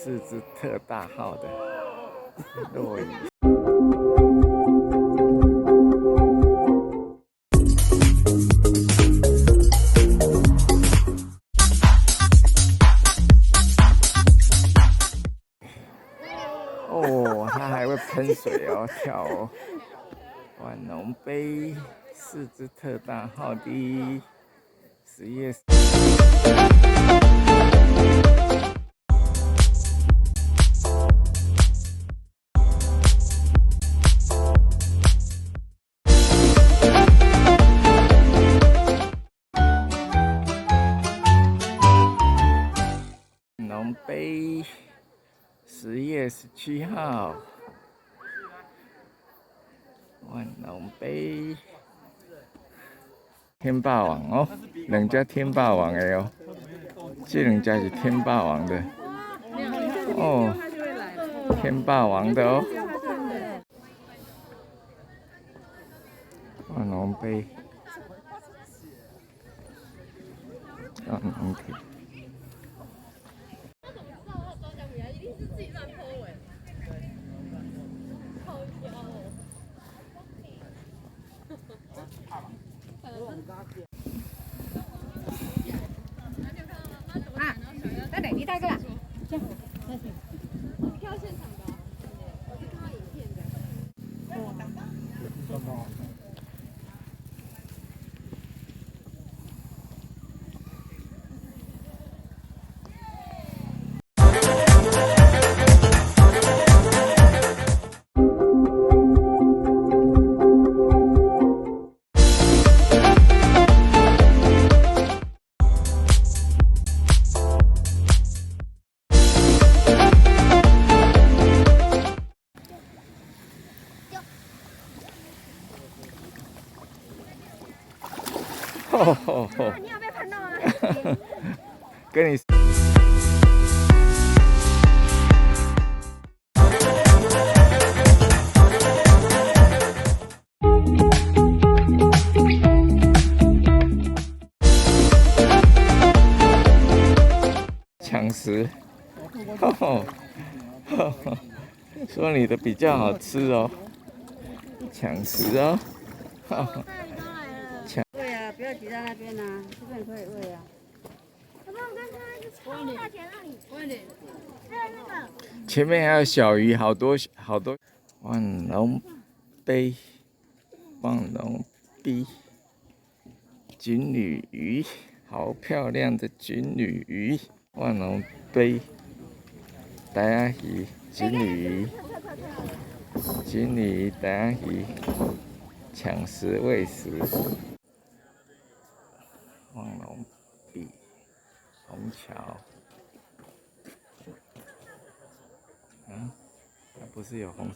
4只特大号的落鱼。哦，它还会喷水哦，跳哦。万隆杯4只特大号的10月。万隆杯10月17号。万隆杯天霸王哦，人家天霸王的哦，这人家是天霸王的哦，天霸王的哦。万隆杯，万隆杯。再等一大个啦，这样。挑现场的，我是看到影片的。你有被喷到吗？跟你。抢食，说你的比较好吃哦，抢食哦。对啊，不要挤在那边呐，这边可以喂啊。我刚刚一直超大钱让你，还有那个。前面还有小鱼，好多好多。万隆杯，万隆杯，锦鲤鱼，好漂亮的锦鲤鱼。万隆杯，大家鱼，锦鲤鱼，锦鲤鱼，大家鱼，抢食喂食。万隆壁，虹桥，啊，那不是有红。